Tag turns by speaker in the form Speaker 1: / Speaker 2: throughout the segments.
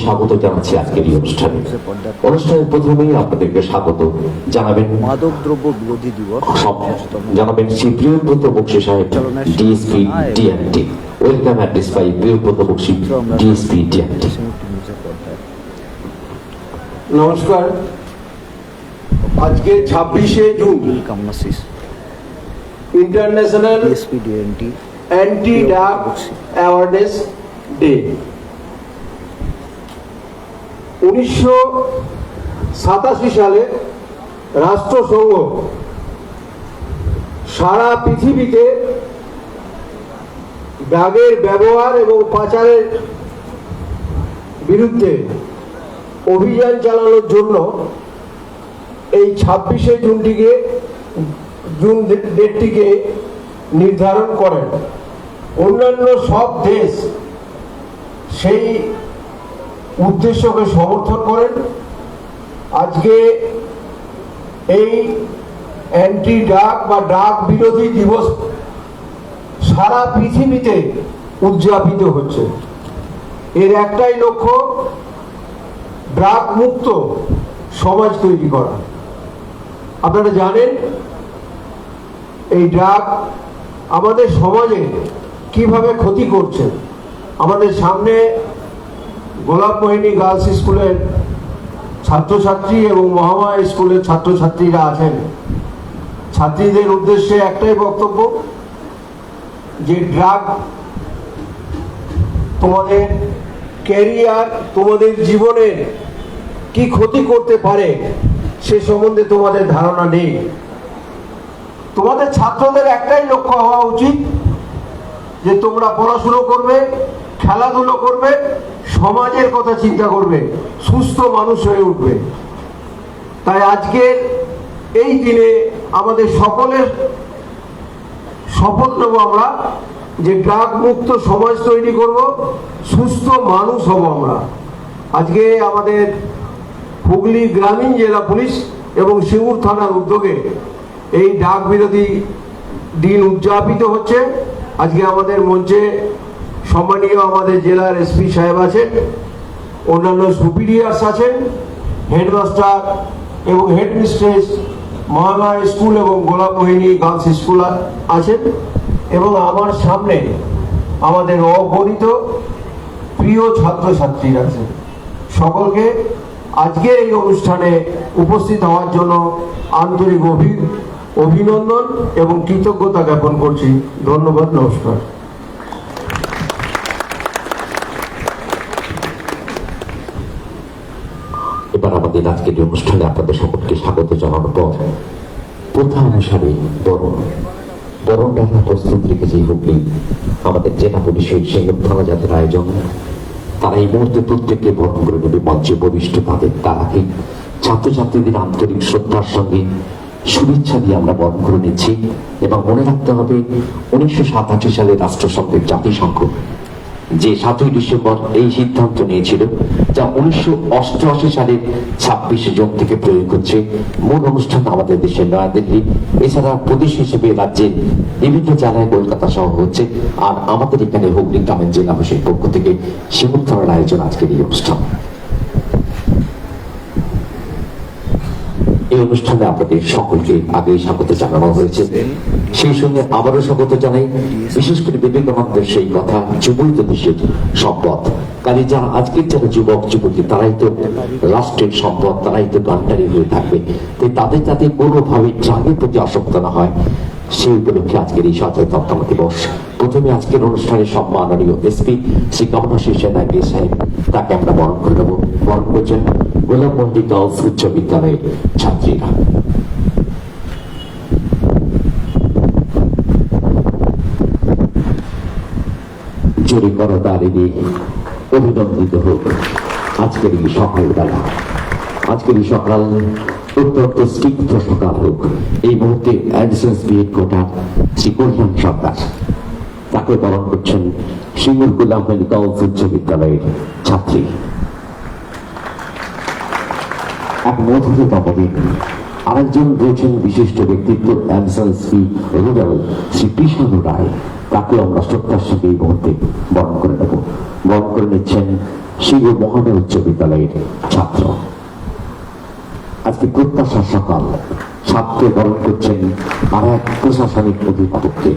Speaker 1: স্বাগত জানাচ্ছি আজকের এই অনুষ্ঠানে। অনুষ্ঠানের প্রথমেই আপনাদেরকে স্বাগত জানাবেন
Speaker 2: মাদকদ্রব্য বিরোধী দিবস
Speaker 1: জানাবেন শ্রী প্রিয়ব্রত বক্সী সাহেব, DSP DMT. Welcome address by Priyabrata Bakshi, DSP DMT.
Speaker 3: নমস্কার। আজকে 26শে June international
Speaker 2: DSP DMT
Speaker 3: anti drug awareness day. 1987 সালে রাষ্ট্রসংঘ সারা পৃথিবীতে ড্রাগের ব্যবহার এবং পাচারের বিরুদ্ধে অভিযান চালানোর জন্য এই 26শে জুন ডেটটিকে নির্ধারণ করেন। অন্যান্য সব দেশ সেই উদ্দেশ্যকে সমর্থন করেন। আজকে এই অ্যান্টি ড্রাগ বা ড্রাগ বিরোধী দিবস সারা পৃথিবীতে উদযাপিত হচ্ছে। এর একটাই লক্ষ্য, ড্রাগ মুক্ত সমাজ তৈরি করা। আপনারা জানেন এই ড্রাগ আমাদের সমাজে কিভাবে ক্ষতি করছে। আমাদের সামনে গোলাপমোহিনী গার্লস স্কুলের ছাত্রছাত্রী এবং মহামায়া স্কুলের ছাত্রছাত্রীরা আছেন। ছাত্রীদের উদ্দেশ্যে একটাই বক্তব্য, যে ড্রাগ তোমাদের ক্যারিয়ার, তোমাদের জীবনের কি ক্ষতি করতে পারে সে সম্বন্ধে তোমাদের ধারণা নেই। তোমাদের ছাত্রদের একটাই লক্ষ্য হওয়া উচিত যে তোমরা পড়াশুনো করবে, খেলাধুলো করবে, সমাজের কথা চিন্তা করবে, সুস্থ মানুষ হয়ে উঠবে। তাই আজকের এই দিনে আমাদের সকলের শপথ নেব আমরা যে ড্রাগ মুক্ত সমাজ তৈরি করব, সুস্থ মানুষ হব আমরা। আজকে আমাদের হুগলি গ্রামীণ জেলা পুলিশ এবং সিঙ্গুর থানার উদ্যোগে এই ড্রাগ বিরোধী দিন উদযাপিত হচ্ছে। আজকে আমাদের মঞ্চে সম্মানীয় আমাদের জেলার এসপি সাহেব আছেন, অন্যান্য সুপিরিয়ার্স আছেন, হেডমাস্টার এবং হেডমিস্ট্রেস মহামায়া স্কুল এবং গোলাপমোহিনী গার্লস স্কুল আছেন, এবং আমার সামনে আমাদের অগণিত প্রিয় ছাত্রছাত্রীরা আছেন। সকলকে আজকের এই অনুষ্ঠানে উপস্থিত হওয়ার জন্য আন্তরিক অভিনন্দন এবং কৃতজ্ঞতা জ্ঞাপন করছি। ধন্যবাদ, নমস্কার।
Speaker 1: এবার আমাদের আজকের অনুষ্ঠানে আপনাদের সকলকে স্বাগত জানানোর পর প্রথা অনুসারে বরণটা প্রস্তুত রেখেছে হুগলি আমাদের জেলা পুলিশের সিঙ্গুর থানা জাতের আয়োজন। তারা এই মুহূর্তে প্রত্যেককে বরণ করে নেবে মঞ্চে বরিষ্ঠ তাদের। তার আগে ছাত্রছাত্রীদের আন্তরিক শ্রদ্ধার সঙ্গে শুভেচ্ছা দিয়ে আমরা বরণ করে নিচ্ছি। এবং মনে রাখতে হবে 1987 সালে রাষ্ট্রসংঘের জাতিসংঘ যে 7ই ডিসেম্বর এই সিদ্ধান্ত নিয়েছিল, যা 1988 সালের 26শে জুন থেকে প্রয়োগ হচ্ছে। মূল অনুষ্ঠান আমাদের দেশের নয়াদিল্লি, এছাড়া প্রদেশ হিসেবে রাজ্যের বিভিন্ন জেলায় কলকাতা সহ হচ্ছে। আর আমাদের এখানে হুগলি গ্রামীণ জেলাবাসীর পক্ষ থেকে সিঙ্গুর থানার আয়োজন আজকের এই অনুষ্ঠান। এই অনুষ্ঠানে আপনাদের সকলকে আগেই স্বাগত জানানো হয়েছে, সেই সঙ্গে আবারও স্বাগত জানাই বিশেষ করে বিবেকানন্দের সেই কথা, যুবই তো দেশের সম্পদ। কাজে যারা আজকের যারা যুবক যুবতী, তারাই তো রাষ্ট্রের সম্পদ, তারাই তো গান্ডারি হয়ে থাকবে। তাই তাদের যাতে কোনোভাবে ড্রাগের প্রতি আসক্ত না হয়, সেই উপলক্ষে আজকের এই সচেতনতা দিবস। প্রথমে আজকের অনুষ্ঠানে সম্মাননীয় এসপি শ্রী কমলাশী সেনাকে সাহেব, তাকে আমরা বরণ করে নেব। বরণ করছেন গোলাপমোহিনী গার্লস উচ্চ বিদ্যালয়ের ছাত্রীরা। জোরে করতালি দিয়ে অভিনন্দিত হোক আজকের এই সকালবেলা। আজকের এই সকাল অত্যন্ত স্নিগ্ধ সকাল হোক। এই মুহূর্তে অ্যাডিশনাল বিএড কোটার শ্রী কল্যাণ সরকার, তাকে বরণ করছেন সিঙ্গুর গোলাপমোহিনী গার্লস উচ্চ বিদ্যালয়ের ছাত্রী। এক মধুরতম দিন। আরেকজন রয়েছেন বিশিষ্ট ব্যক্তিত্ব, এমএসএলসি রুরাল শ্রী কৃষ্ণ রায়, তাকে আমরা শ্রদ্ধার সঙ্গে এই মুহূর্তে বরণ করে নেব। বরণ করে নিচ্ছেন সিঙ্গুর মহানগর উচ্চ বিদ্যালয়ের ছাত্র। আজকে প্রত্যাশার সকাল, ছাত্রে বরণ করছেন আর এক প্রশাসনিক অধিকর্তাকে।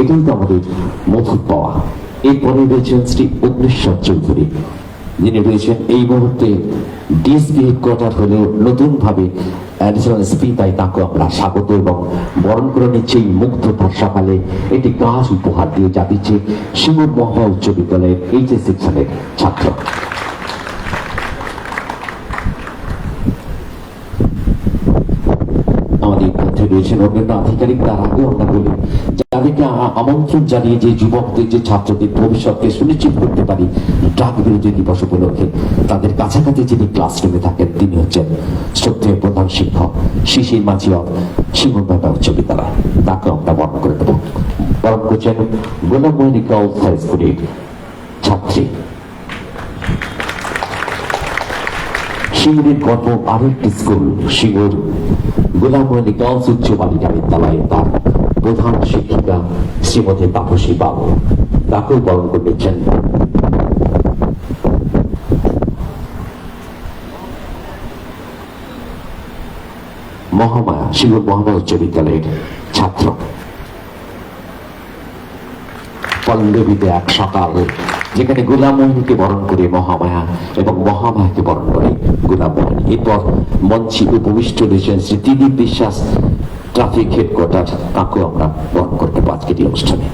Speaker 1: এটাই তো আমাদের মধুর পাওয়া। এরপরে রয়েছেন শ্রী অগ্নিশ্বর চৌধুরী, যিনি রয়েছেন এই মুহূর্তে ডিএসপি হেডকোয়ার্টার হলেও নতুন ভাবে অ্যাডিশনাল এসপি, তাই তাকে আমরা স্বাগত এবং বরণ করে নিচ্ছে এই মুগ্ধতার সকালে। একটি গাছ উপহার দিয়ে যা দিচ্ছে সিঙ্গুর মহানগর উচ্চ বিদ্যালয়ের এইচএস সেকশনের ছাত্র। আমাদের মধ্যে রয়েছেন অন্যান্য আধিকারিক। তার আগেও আমরা বলি যাদেরকে আমন্ত্রণ জানিয়ে যে যুবকদের, যে ছাত্রদের ভবিষ্যৎকে সুনিশ্চিত করতে পারি ড্রাগ বিরোধী দিবস উপলক্ষে, তাদের কাছাকাছি যিনি ক্লাসরুমে থাকেন তিনি হচ্ছেন শ্রদ্ধেয় প্রধান শিক্ষক শিশির মাঝিয়া, সিঙ্গুর মহানগর উচ্চ বিদ্যালয়। তাকে আমরা বরণ করে দেব। বরণ করছেন গোলাম মোহিনী গার্লস হাই স্কুলের ছাত্রী। সিঙ্গুরের গর্ব আরেকটি স্কুল, সিঙ্গুর গোলাম মোহিনী গার্লস উচ্চ বালিকা বিদ্যালয়ে তার প্রধান শিক্ষিকা শ্রীমতী তাপসী বাবু। তাকেও বরণ করে নিচ্ছেন মহামায়া, সিঙ্গুর মহামায়া উচ্চ বিদ্যালয়ের ছাত্র। পল্লবীতে এক সকাল, যেখানে গোলাম মোহিনীকে বরণ করে মহামায়া এবং মহামায়াকে বরণ করে গোলাম মোহিনী। এরপর মঞ্চে উপবিষ্ট রয়েছেন শ্রী ত্রিদীপ বিশ্বাস, ট্রাফিক হেডকোয়ার্টার। তাকেও আমরা বরণ করতে পারবো আজকের এই অনুষ্ঠানে।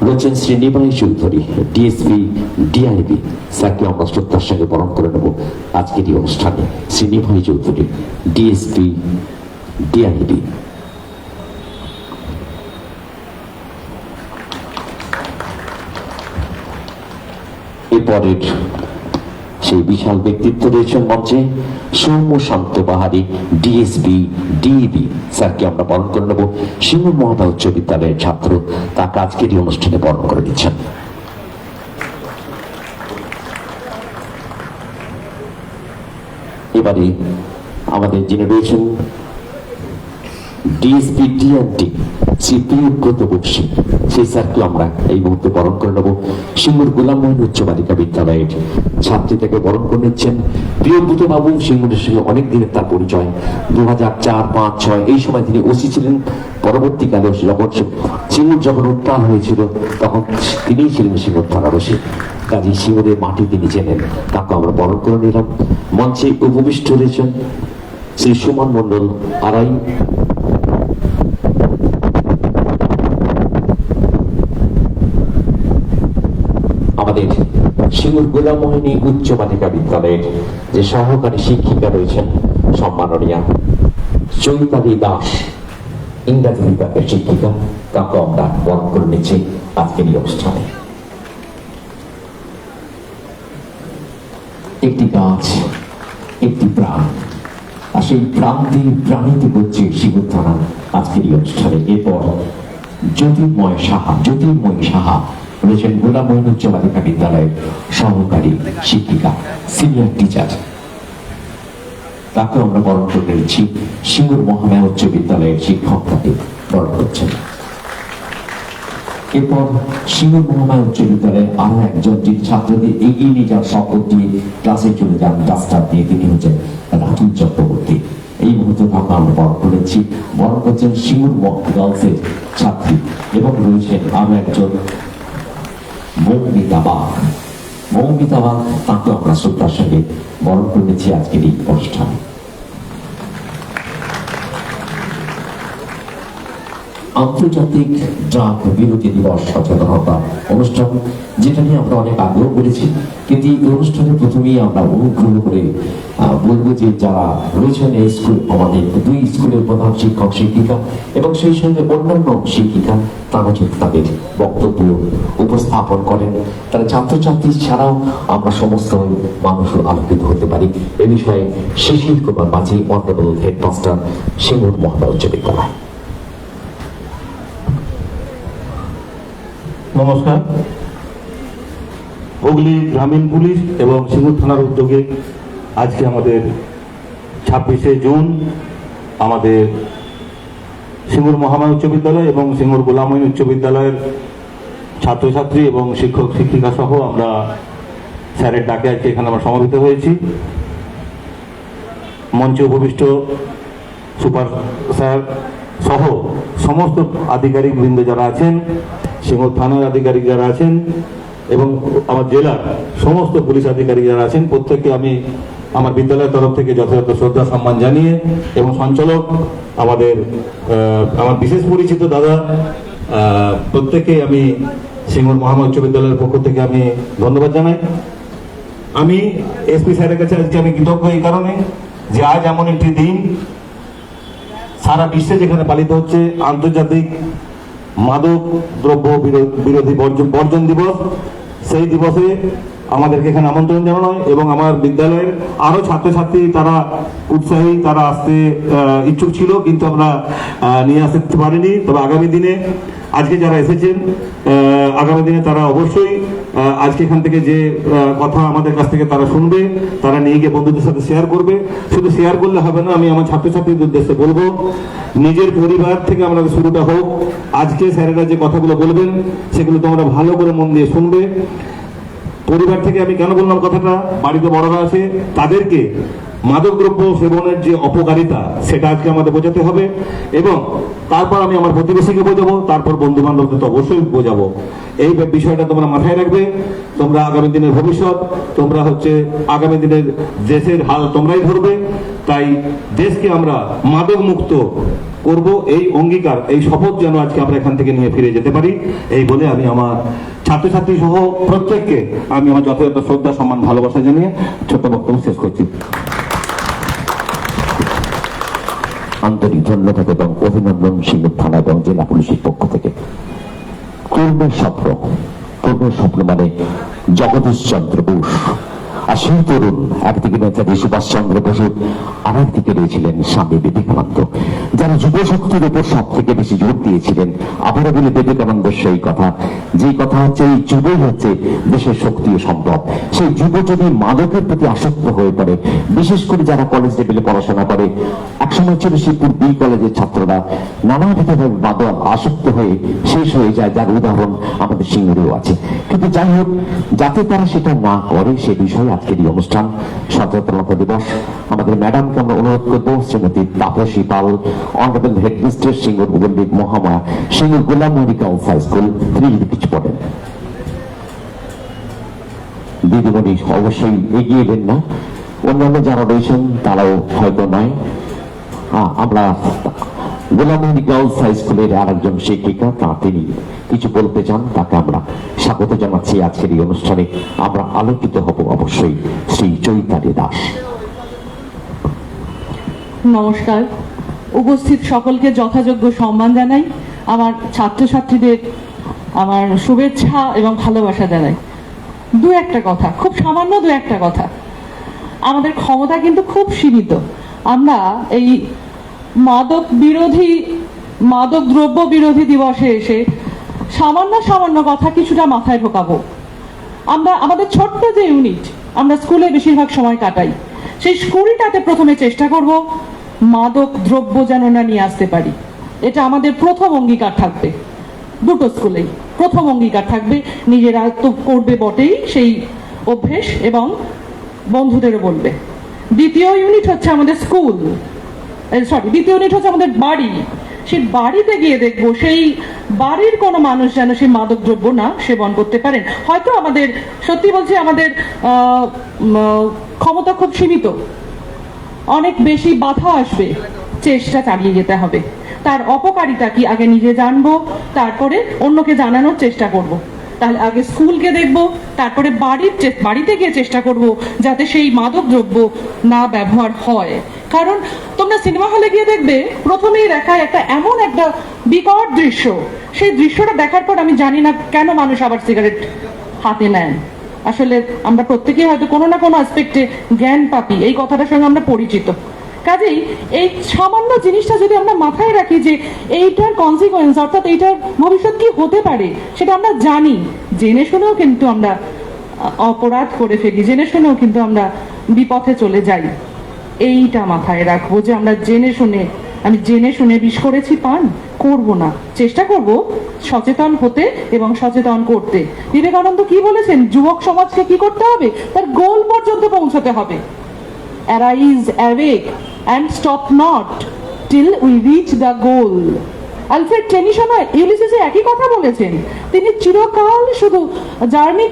Speaker 1: রয়েছেন শ্রী নিমাই চৌধুরী, ডিএসপি ডিআইবি। স্যারকে আমরা শ্রদ্ধার সঙ্গে বরণ করে নেব আজকের এই অনুষ্ঠানে। Shri Nimai Chowdhury, DSP DIB. এরপরের সেই বিশাল ব্যক্তিত্ব রয়েছেন মঞ্চে সৌম্য শান্ত বাহারি, ডিএসপি ডিইবি। স্যারকে আমরা বরণ করে নেব। সিঙ্গুর মহানগর উচ্চ বিদ্যালয়ের ছাত্র, তাকে আজকের এই অনুষ্ঠানে বরণ করে দিচ্ছেন। এবারে আমাদের যিনি রয়েছেন ডিএসপি ডিএনটি শ্রী প্রিয়ব্রত বক্সী, সেই স্যারকে আমরা এই মুহূর্তে বরণ করে নেব। সিঙ্গুর গোলাম মোহিনী উচ্চ বালিকা বিদ্যালয়ের ছাত্রী থেকে বরণ করে নিচ্ছেন প্রিয়ব্রত বাবু। সিঙ্গুরের সঙ্গে অনেক দিনের তার পরিচয়। 2004, 5, 6 এই সময় তিনি ওসি ছিলেন। পরবর্তীকালে সিঙ্গুর যখন উত্থান হয়েছিল তখন তিনিই ছিলেন সিঙ্গুর থানার ওসি। কাজী সিঙ্গুরের মাটি তিনি চেনেন। তাকে আমরা বরণ করে নিলাম। মঞ্চে উপবিষ্ট রয়েছেন শ্রী সুমন মন্ডল আড়াই, আমাদের সিঙ্গুর গোলাম মোহিনী উচ্চ বালিকা বিদ্যালয়ের যে সহকারী শিক্ষিকা রয়েছেন সম্মাননীয়া চৈতালি দাস, ইংরাজি বিভাগের শিক্ষিকা। তাকে আমরা বরণ করে নিচ্ছি আজকের এই অনুষ্ঠানে। একটি গাছ, একটি প্রাণ, আর সেই প্রাণ দিয়ে প্রাণিত হচ্ছে সিঙ্গুর থানা আজকের এই অনুষ্ঠানে। এরপর জ্যোতির্ময় সাহা রয়েছেন গোলাম মোহিনী উচ্চ বালিকা বিদ্যালয়ের সহকারী শিক্ষিকা, সিনিয়র টিচার। তাকে আমরা বরণ করে নিচ্ছি। সিঙ্গুর মহামায়া উচ্চ বিদ্যালয়ের শিক্ষক তাকে বরণ করছেন। এরপর সিঙ্গুর মহামায়া উচ্চ বিদ্যালয়ে আরো একজন যিনি ছাত্রদের এগিয়ে নিয়ে যাওয়ার শপথ দিয়ে ক্লাসে চলে যান ডাস্টার দিয়ে, তিনি হচ্ছেন রাতুল চক্রবর্তী। এই মুহূর্তে তাকে আমরা বরণ করেছি। বরণ করছেন সিঙ্গুর গার্লসের ছাত্রী এবং রয়েছেন আরো একজন মৌমিতা বাগ। তাকে আমরা শ্রদ্ধার সঙ্গে বরণ করে নিচ্ছি আজকের এই অনুষ্ঠানে। আন্তর্জাতিক ড্রাগ বিরোধী দিবস সচেতনতা অনুষ্ঠান, যেটা নিয়ে আমরা অনেক আগ্রহ করেছি, কিন্তু এই অনুষ্ঠানে প্রথমেই আমরা অনুগ্রহ করে বলবো যে যারা রয়েছেন এই স্কুল, আমাদের দুই স্কুলের প্রধান শিক্ষক শিক্ষিকা এবং সেই সঙ্গে অন্যান্য শিক্ষিকা, তারা যদি তাদের বক্তব্য উপস্থাপন করেন, তারা ছাত্রছাত্রী ছাড়াও আমরা সমস্ত মানুষ আলোকিত হতে পারি। এ বিষয়ে শিশির কুমার মাঝি, অনারেবল হেডমাস্টার, সিঙ্গুর মহানগর উচ্চ বিদ্যালয়।
Speaker 4: নমস্কার। হুগলি গ্রামীণ পুলিশ এবং সিঙ্গুর থানার উদ্যোগে আজকে আমাদের 26শে জুন আমাদের সিঙ্গুর মহামায়া উচ্চ বিদ্যালয় এবং সিঙ্গুর গোলামইন উচ্চ বিদ্যালয়ের ছাত্রছাত্রী এবং শিক্ষক শিক্ষিকা সহ আমরা স্যারের ডাকে আজকে এখানে আমরা সমবেত হয়েছি। মঞ্চে উপবিষ্ট সুপার স্যার সহ সমস্ত আধিকারিক বৃন্দ যারা আছেন, সিঙ্গুর থানার আধিকারিক যারা আছেন এবং আমার জেলার সমস্ত পুলিশ আধিকারিক যারা আছেন, প্রত্যেককে আমি আমার বিদ্যালয়ের তরফ থেকে যথাযথ শ্রদ্ধা সম্মান জানিয়ে এবং সঞ্চালক আমার বিশেষ পরিচিত দাদা প্রত্যেককে আমি সিঙ্গুর মহামায়া উচ্চ বিদ্যালয়ের পক্ষ থেকে আমি ধন্যবাদ জানাই। আমি এসপি স্যারের কাছে আজকে আমি কৃতজ্ঞ এই কারণে যে আজ এমন একটি দিন সারা বিশ্বে যেখানে পালিত হচ্ছে আন্তর্জাতিক মাদক দ্রব্য বিরোধী বর্জন দিবস, সেই দিবসে আমাদেরকে এখানে আমন্ত্রণ জানানো হয় এবং আমার বিদ্যালয়ের আরো ছাত্রছাত্রী তারা উৎসাহী, তারা আসতে ইচ্ছুক ছিল কিন্তু আমরা নিয়ে আসতে পারিনি। তবে আগামী দিনে আজকে যারা এসেছেন আগামী দিনে তারা অবশ্যই আজকে এখান থেকে যে কথা আমাদের কাছ থেকে তারা শুনবে, তারা নিয়ে গিয়ে বন্ধুদের সাথে শেয়ার করবে। শুধু শেয়ার করলে হবে না, আমি আমার ছাত্রছাত্রীদের উদ্দেশ্যে বলবো নিজের পরিবার থেকে আমাদের শুরুটা হোক। আজকে স্যারেরা যে কথাগুলো বলবেন সেগুলো তোমরা ভালো করে মন দিয়ে শুনবে। পরিবার থেকে আমি কেন বললাম কথাটা, বাড়িতে বড়রা আছে তাদেরকে মাদকদ্রব্য সেবনের যে অপকারিতা সেটা আজকে আমাদের বোঝাতে হবে এবং তারপর আমি আমার প্রতিবেশীকে বোঝাবো, তারপর বন্ধু বান্ধবদের তো অবশ্যই বোঝাবো। এই বিষয়টা তোমরা মাথায় রাখবে। তোমরা আগামী দিনের ভবিষ্যৎ, তোমরা আগামী দিনের দেশের হাল তোমরাই ধরবে। তাই দেশকে আমরা মাদক মুক্ত করব, এই অঙ্গীকার, এই শপথ যেন আজকে আমরা এখান থেকে নিয়ে ফিরে যেতে পারি। এই বলে আমি আমার ছাত্রছাত্রী সহ প্রত্যেককে আমি আমার যথাযথ শ্রদ্ধা সম্মান ভালোবাসা জানিয়ে ছোট্ট বক্তব্য শেষ করছি।
Speaker 1: আন্তরিক ধন্যবাদ এবং অভিনন্দন সিঙ্গুর থানা এবং জেলা পুলিশের পক্ষ থেকে। কর্মের স্বপ্ন মানে জগদীশ চন্দ্র বোস। আর সেই তরুণ একদিকে নেতাজি সুভাষ চন্দ্র বসু, আর একদিকে রয়েছিলেন স্বামী বিবেকানন্দ, যারা যুব শক্তির উপর সব থেকে বেশি জোর দিয়েছিলেন। আবারও বলে বিবেকানন্দের সেই কথা, যেই কথা হচ্ছে এই যুবই হচ্ছে দেশের শক্তি ও সম্পদ। সেই যুব যদি মাদকের প্রতি আসক্ত হয়ে পড়ে, বিশেষ করে যারা কলেজ লেভেলে পড়াশোনা করে, একসময় ছিল শিবপুর বি কলেজের ছাত্ররা নানাভাবে মাদক আসক্ত হয়ে শেষ হয়ে যায়, যার উদাহরণ আমাদের সিঙ্গুরেও আছে। কিন্তু যাই হোক, যাতে তারা সেটা না করে সে বিষয়ে আজকের এই অনুষ্ঠান সচেতনতা দিবস। আমাদের ম্যাডামকে আমরা অনুরোধ করবো, শ্রীমতী তাপসী পাল, অনারেবল হেডমিস্ট্রেস সিঙ্গুর পল্লী মহামায়া সিঙ্গুর গোলামইন গার্লস হাই স্কুল, তিনি যদি কিছু পড়েন। দিদিমণি অবশ্যই এগিয়ে এবেন না, অন্যান্য যারা রয়েছেন তারাও হয়তো নয়। আমরা গোলামইন গার্লস হাই স্কুলের আর একজন শিক্ষিকা, তিনি কিছু বলতে চান, তাকে আমরা স্বাগত জানাচ্ছি আজকের এই অনুষ্ঠানে। আমরা আলোকিত হব অবশ্যই শ্রী চৈতালি দাস।
Speaker 5: নমস্কার, উপস্থিত সকলকে যথাযোগ্য সম্মান জানাই। আমার ছাত্রছাত্রীদের আমার শুভেচ্ছা এবং ভালোবাসা জানাই। দু একটা কথা, খুব সামান্য দু একটা কথা। আমাদের ক্ষমতা কিন্তু খুব সীমিত। আমরা এই মাদক দ্রব্য বিরোধী দিবসে এসে সামান্য কথা কিছুটা মাথায় ঢোকাবো। আমরা আমাদের ছোট্ট যে ইউনিট, আমরা স্কুলে বেশিরভাগ সময় কাটাই, সেই স্কুলটাতে প্রথমে চেষ্টা করব মাদক দ্রব্য যেন না নিয়ে আসতে পারি। এটা আমাদের প্রথম অঙ্গীকার থাকবে। দুটো স্কুলেই প্রথম অঙ্গীকার থাকবে, নিজেরা তো করবে বটেই সেই অভ্যেস এবং বন্ধুদেরও বলবে। দ্বিতীয় ইউনিট হচ্ছে আমাদের দ্বিতীয় ইউনিট হচ্ছে আমাদের বাড়ি। সেই বাড়িতে গিয়ে দেখবো সেই বাড়ির কোনো মানুষ যেন সেই মাদক দ্রব্য না সেবন করতে পারেন। হয়তো আমাদের, সত্যি বলছি, আমাদের ক্ষমতা খুব সীমিত, অনেক বেশি বাধা আসবে, চেষ্টা চালিয়ে যেতে হবে। তার অপকারিতা কি আগে নিজে জানবো, তারপরে অন্যকে জানানোর চেষ্টা করব। তাহলে আগে স্কুলকে দেখবো, তারপরে বাড়িতে গিয়ে চেষ্টা করব যাতে সেই মাদক দ্রব্য না ব্যবহার হয়। কারণ তোমরা সিনেমা হলে গিয়ে দেখবে প্রথমেই দেখায় এমন একটা বিকট দৃশ্য, সেই দৃশ্যটা দেখার পর আমি জানি না কেন মানুষ আবার সিগারেট হাতে নেন। আসলে আমরা প্রত্যেকেই হয়তো কোনো না কোনো অ্যাসপেক্টে জ্ঞান পাপি, এই কথাটার সঙ্গে আমরা পরিচিত। কাজেই এই সামান্য জিনিসটা যদি আমরা মাথায় রাখি যে এইটার কনসিকোয়েন্স, অর্থাৎ এইটার ভবিষ্যৎ কি হতে পারে সেটা আমরা জানি, জেনে শুনেও কিন্তু আমরা অপরাধ করে ফেলি, জেনে শুনেও কিন্তু আমরা বিপথে চলে যাই। এইটা মাথায় রাখবো যে আমরা আমি জেনে শুনে বিষ করেছি পান, করব না। চেষ্টা করব সচেতন হতে এবং সচেতন করতে। বিবেকানন্দ কি বলেছেন? যুবক সমাজকে কি করতে হবে? তার গোল পর্যন্ত পৌঁছতে হবে। Arise, awake, and stop not till we reach the goal. Alfred টেনিসনও ইউলিসিসে একই কথা বলেছেন। তিনি চিরকাল শুধু জার্নি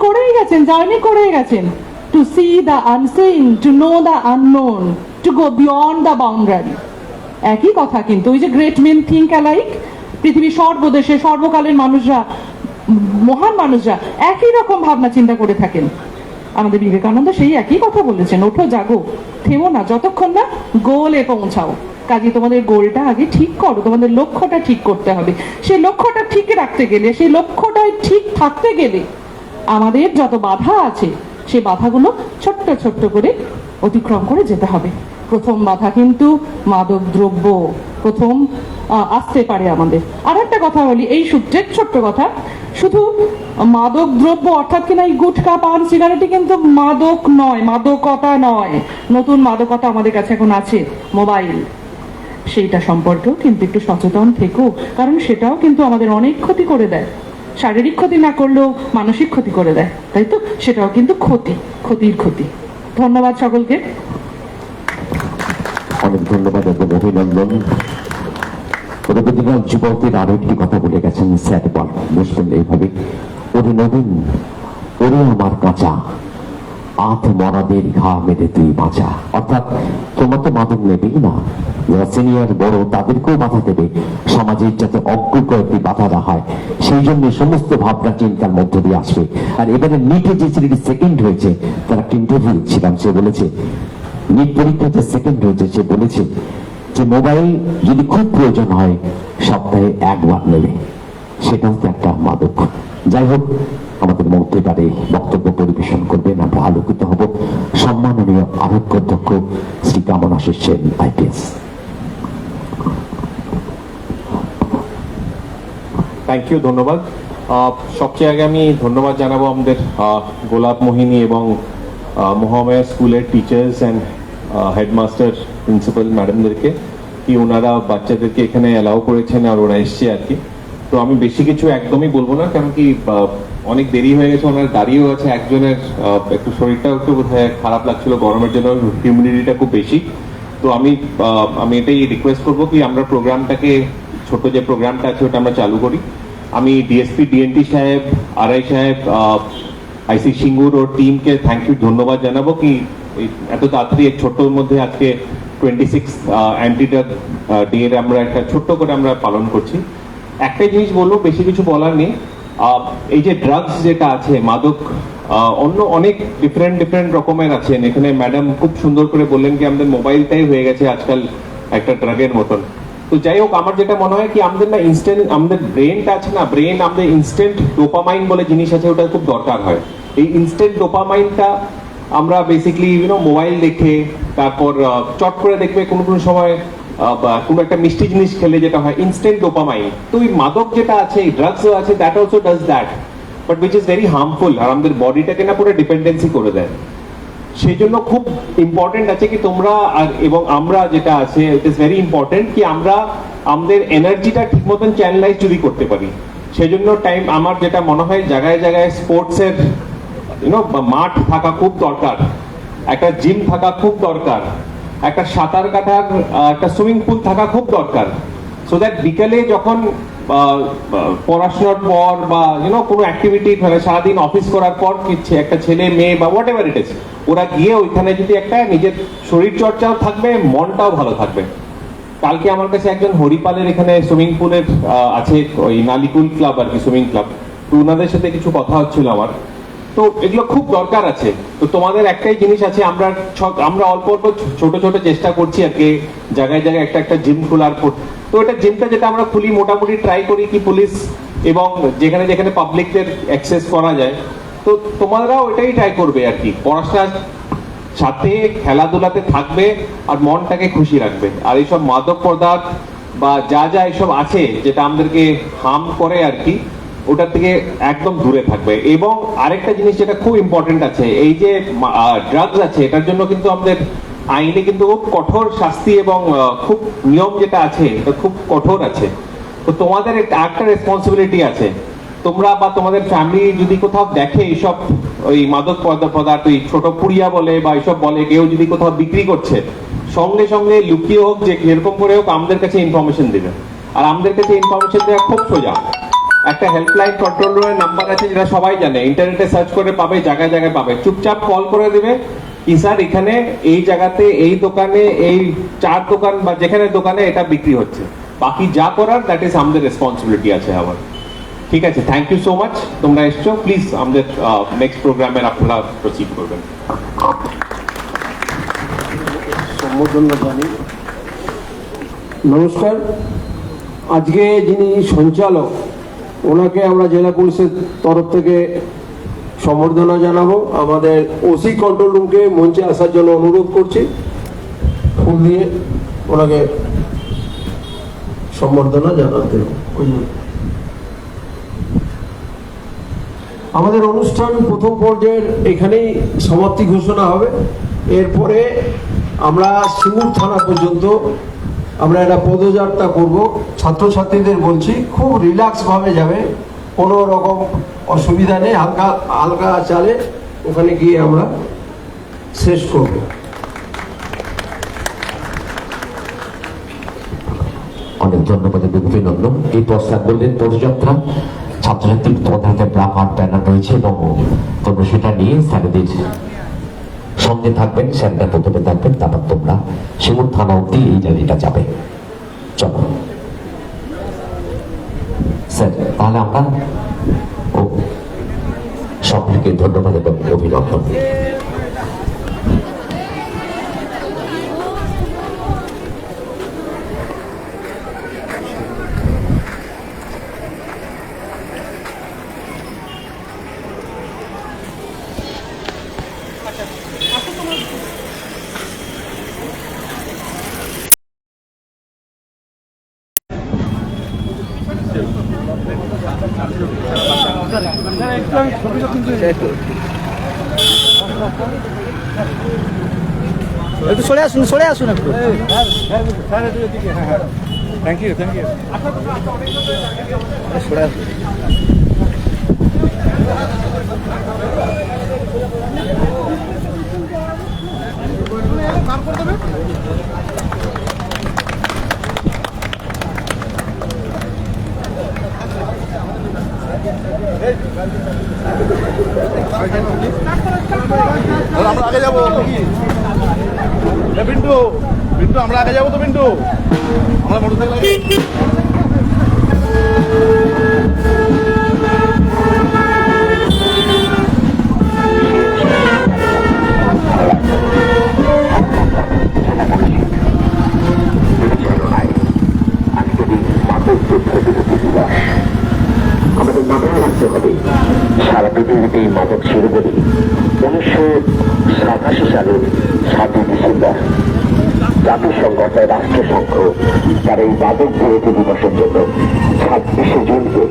Speaker 5: করেই গেছেন। To see the unseen, to know the unknown, to go beyond the boundary. একই কথা কিন্তু ওই যে গ্রেট মেন থিঙ্ক অ্যালাইক, পৃথিবীর সর্বদেশে সর্বকালের মানুষরা, মহান মানুষরা একই রকম ভাবনা চিন্তা করে থাকেন। আমাদের বিবেকানন্দ সেই একই কথা বলেছেন, ওঠো জাগো, থেমো না যতক্ষণ না গোলে পৌঁছাও। কাজে তোমাদের গোলটা আগে ঠিক করো, তোমাদের লক্ষ্যটা ঠিক করতে হবে। সেই লক্ষ্যটা ঠিক রাখতে গেলে, সেই লক্ষ্যটায় ঠিক থাকতে গেলে আমাদের যত বাধা আছে সেই বাধাগুলো ছোট্ট ছোট্ট করে অতিক্রম করে যেতে হবে। প্রথম বাধা কিন্তু মাদক দ্রব্য প্রথম আসতে পারে আমাদের। আর একটা কথা বলি এই সূত্রে, ছোট্ট কথা, শুধু মাদক দ্রব্য অর্থাৎ কিনা এই গুটখা পান সিগারেটই কিন্তু মাদক নয়, মাদকতা নয়। নতুন মাদকতা আমাদের কাছে এখন আছে, মোবাইল। সেইটা সম্পর্কেও কিন্তু একটু সচেতন থেকো, কারণ সেটাও কিন্তু আমাদের অনেক ক্ষতি করে দেয়। শারীরিক ক্ষতি না করলেও মানসিক ক্ষতি করে দেয়, তাই তো? সেটাও কিন্তু ক্ষতির ক্ষতি। ধন্যবাদ সকলকে।
Speaker 1: অনেক ধন্যবাদ এবং অভিনন্দন। রবীন্দ্রনাথ যুবকের আরো একটি কথা বলে গেছেন, স্যার বুঝবেন এইভাবে, ওরে নবীন, ওরে আমার কাঁচা, আধ মরাদের ঘা মেরে তুই বাঁচা। অর্থাৎ তোমার তো মাদক নেবেই না, যারা সিনিয়র বড় তাদেরকেও বাধা দেবে, সমাজের যাতে অজ্ঞ কয়েকটি বাধা না হয় সেই জন্য সমস্ত ভাবনা চিন্তার মধ্য দিয়ে আসবে। আর এবারে নিটে যে ছেলেটি সেকেন্ড হয়েছে, তার একটা ইন্টারভিউ ছিলাম, সে বলেছে নিট পরীক্ষাতে সেকেন্ড হয়েছে, সে বলেছে যে মোবাইল যদি খুব প্রয়োজন হয় সপ্তাহে একবার নেবে, সেটাও তো একটা মাদক। যাই হোক, আমাদের মধ্যে তারে বক্তব্য পরিবেশন করবেন, আমরা আলোকিত হব। সম্মাননীয় আরোগ্য অধ্যক্ষ Shri Kamanashis Sen, IPS।
Speaker 6: Thank you, ধন্যবাদ। সবচেয়ে আগে আমি ধন্যবাদ জানাবো আমাদের গোলাপ মোহিনী এবং মহামায়া স্কুলের টিচার্স অ্যান্ড হেডমাস্টার, প্রিন্সিপাল ম্যাডামদেরকে, কি ওনারা বাচ্চাদেরকে এখানে অ্যালাউ করেছেন আর ওরা এসছে আর কি। তো আমি বেশি কিছু একদমই বলবো না, কারণ কি অনেক দেরি হয়ে গেছে, ওনার দাঁড়িয়েও আছে, একজনের একটু শরীরটাও একটু বোধহয় খারাপ লাগছিল গরমের জন্য, হিউমিডিটিটা খুব বেশি। তো আমি এটাই রিকোয়েস্ট করবো কি আমরা প্রোগ্রামটাকে, ছোট যে প্রোগ্রামটা আছে ওটা আমরা চালু করি। আমি ডিএসপি ডিএনটি সাহেব, আরআই সাহেব, আইসি সিঙ্গুর ওর টিমকে থ্যাংক ইউ, ধন্যবাদ জানাবো কি এত তাড়াতাড়ি ছোট্টর মধ্যে আজকে 26 অ্যান্টি ড্রাগ ডে আমরা একটা ছোট্ট করে আমরা পালন করছি। একটাই জিনিস বলবো, বেশি কিছু বলার নেই। এই যে ড্রাগস যেটা আছে, মাদক অন্য অনেক ডিফারেন্ট রকমের আছেন। এখানে ম্যাডাম খুব সুন্দর করে বললেন কি আমাদের মোবাইলটাই হয়ে গেছে আজকাল একটা ড্রাগের মতন। তো যাই হোক, আমার যেটা মনে হয় কি আমাদের না ইনস্ট্যান্ট, আমাদের ব্রেনটা আছে না, ব্রেন আমাদের ইনস্ট্যান্ট ডোপামাইন বলে জিনিস আছে, ওটা খুব দরকার হয়। এই ইনস্ট্যান্ট ডোপামাইনটা আমরা বেসিক্যালি মোবাইল দেখে, তারপর চট করে দেখবে কোনো সময় কোনো একটা মিষ্টি জিনিস খেলে যেটা হয় ইনস্ট্যান্ট ডোপামাইন। তো এই মাদক যেটা আছে, এই ড্রাগস আছে, that also does that, but which is very harmful, আর আমাদের বডিটাকে না পুরো ডিপেন্ডেন্সি করে দেয়। সেই জন্য খুব ইম্পর্টেন্ট আছে কি তোমরা এবং আমরা যেটা আছে, ইট ইজ ভেরি ইম্পর্টেন্ট কি আমরা আমাদের এনার্জিটা ঠিক মতন চ্যানেলাইজ যদি করতে পারি। সেই জন্য টাইম আমার যেটা মনে হয় জায়গায় জায়গায় স্পোর্টসের মাঠ থাকা খুব দরকার, একটা জিম থাকা খুব দরকার, একটা সাঁতার কাটার একটা সুইমিং পুল থাকা খুব দরকার। সো দ্যাট বিকালে যখন পড়াশোনার পর বা কোনো অ্যাক্টিভিটি, মানে সারাদিন অফিস করার পর একটা ছেলে মেয়ে বা হোয়াট এভার ইট ইজ, ওরা গিয়ে ওইখানে যদি একটা নিজের শরীর চর্চাও থাকবে, মনটাও ভালো থাকবে। কালকে আমার কাছে একজন হরিপালের এখানে সুইমিং পুলের আছে, ওই নালিকুল ক্লাব আর কি, সুইমিং ক্লাব, তো ওনাদের সাথে কিছু কথা হচ্ছিল আমার। তো এগুলো খুব দরকার আছে। তো তোমাদের একটাই জিনিস আছে, আমরা অল্প অল্প ছোট ছোট চেষ্টা করছি আর কি, জায়গায় জায়গায় একটা জিম খোলার পর। তো এটা জিমটা যেটা আমরা খুলি, মোটামুটি ট্রাই করি কি পুলিশ এবং যেখানে যেখানে পাবলিকদের অ্যাক্সেস করা যায়। তো তোমরাও এটাই ট্রাই করবে আর কি, পড়াশোনার সাথে খেলাধুলাতে থাকবে আর মনটাকে খুশি রাখবে। আর এইসব মাদক পদার্থ বা যা যা এইসব আছে যেটা আমাদেরকে হার্ম করে আর কি, ওটার থেকে একদম দূরে থাকবে। এবং আরেকটা জিনিস যেটা খুব ইম্পর্টেন্ট আছে, এই যে ড্রাগস আছে, এটার জন্য কিন্তু আমাদের আইনে কিন্তু খুব কঠোর শাস্তি এবং খুব নিয়ম যেটা আছে এটা খুব কঠোর আছে। তো তোমাদের একটা রেসপন্সিবিলিটি আছে, তোমরা বা তোমাদের ফ্যামিলি যদি কোথাও দেখে এইসব ওই মাদক পদার্থ, ওই ছোট পুড়িয়া বলে বা এইসব বলে কেউ যদি কোথাও বিক্রি করছে, সঙ্গে সঙ্গে লুকিয়ে হোক যে যেরকম করে হোক আমাদের কাছে ইনফরমেশন দিবে। আর আমাদের কাছে ইনফরমেশন দেওয়া খুব সোজা। একটা হেল্পলাইন কন্ট্রোল রুমের নাম্বার আছে যেটা সবাই জানে, ইন্টারনেটে সার্চ করে পাবে, জায়গায় জায়গায় পাবে। চুপচাপ কল করে দেবে কি স্যার এখানে এই জায়গাতে এই দোকানে এই চার দোকান বা যেখানে দোকানে এটা বিক্রি হচ্ছে। বাকি যা করার দ্যাট ইজ আমাদের রেসপন্সিবিলিটি আছে আবার। ঠিক আছে, থ্যাংক ইউ সো মাচ, তোমরা এসছো। প্লিজ আমাদের নেক্সট প্রোগ্রামের আপনারা প্রসিড করবেন।
Speaker 3: সম্বোধনা জানি। নমস্কার, আজকে যিনি সঞ্চালক ওনাকে আমরা জেলা পুলিশের তরফ থেকে সম্বর্ধনা জানাবো। আমাদের ওসি কন্ট্রোল রুমকে মঞ্চে আসার জন্য অনুরোধ করছি, ফুল দিয়ে ওনাকে সম্বর্ধনা জানাতে। আমাদের অনুষ্ঠান প্রথম পর্যায়ের এখানেই সমাপ্তি ঘোষণা হবে। এরপরে আমরা সিঙ্গুর থানা পর্যন্ত আমরা একটা পদযাত্রা করব। ছাত্রছাত্রীদের বলছি খুব রিল্যাক্স ভাবে যাবে, কোনো রকম অসুবিধা নেই, হালকা হালকা চালে ওখানে গিয়ে আমরা শেষ করব।
Speaker 1: অনেক ধন্যবাদ এবং অভিনন্দন। এই প্রস্তাব বললেন পদযাত্রা, ছাত্রছাত্রীর তোমাদের হাতে প্লাকার্ড ব্যানার রয়েছে এবং তোমরা সেটা নিয়ে স্যারেদের সঙ্গে থাকবেন, স্যারটা প্রথমে থাকবেন, তারপর তোমরা সিঙ্গুর থানা অব্দি এই র্যালিটা যাবে। চলো স্যার, তাহলে আমরা সকলকে ধন্যবাদ এবং অভিনন্দন।
Speaker 2: একটু সরে আসুন, সরে আসুন একটু।
Speaker 7: থ্যাংক ইউ
Speaker 2: সরে আসুন।
Speaker 7: আমরা আগে যাবো। পিন্টু পিন্টু আমরা আগে যাবো তো, পিন্টু আমরা মোটরসাইকেল আগে।
Speaker 1: আমাদের মাথায় রাখতে হবে সারা পৃথিবীতে মাদক শুরু করি 1987 সালের 7 ডিসেম্বর জাতিসংঘ রাষ্ট্রসংঘ তার এই মাদক বিরোধী দিবসের জন্য 26শে জুনকে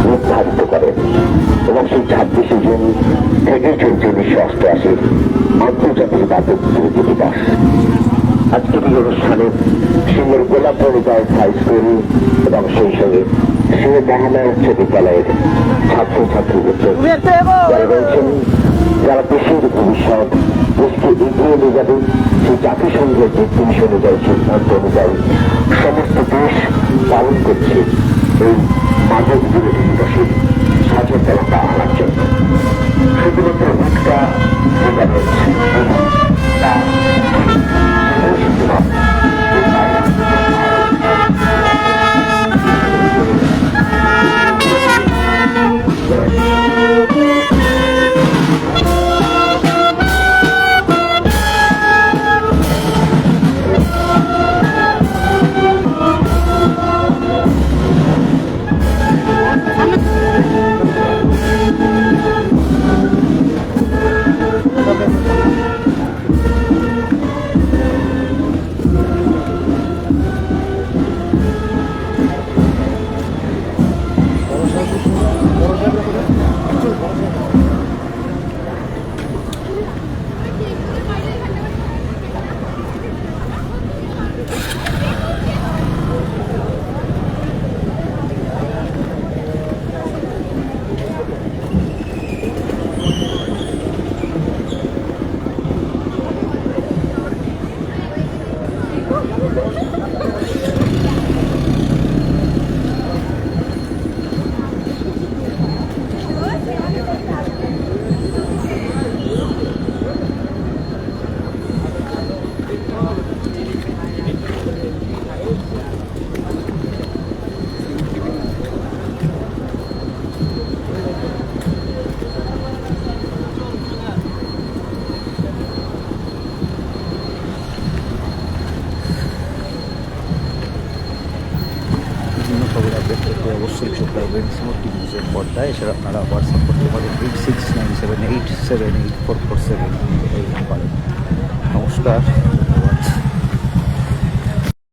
Speaker 1: নির্ধারিত করেন এবং সেই 26শে জুন থেকে চলছে 1988 আন্তর্জাতিক মাদক বিরোধী দিবস। আজকের এই অনুষ্ঠানে সিঙ্গুর গোলাপবাড়িগাঁও হাই স্কুল এবং সেই সঙ্গে সিঙ্গুর মহামায়া উচ্চ বিদ্যালয়ের ছাত্রছাত্রীদের যারা রয়েছেন, যারা দেশের ভবিষ্যৎ, দেশকে এগিয়ে নিয়ে যাবে সেই জাতিসংঘের নির্দেশ অনুযায়ী, সিদ্ধান্ত অনুযায়ী সমস্ত দেশ পালন করছে এই মাদক বিরোধী দিবসের সচেতনতা আনার জন্য। শুধুমাত্র ভোটটা যেটা রয়েছে তা
Speaker 2: বিভিন্ন খবর আপডেট করতে অবশ্যই চোখ রাখবেন সমর্থ নিউজের পর্দায়। এছাড়া আপনারা হোয়াটসঅ্যাপ করতে পারেন 8697878447 এই নাম্বারে। নমস্কার, ধন্যবাদ।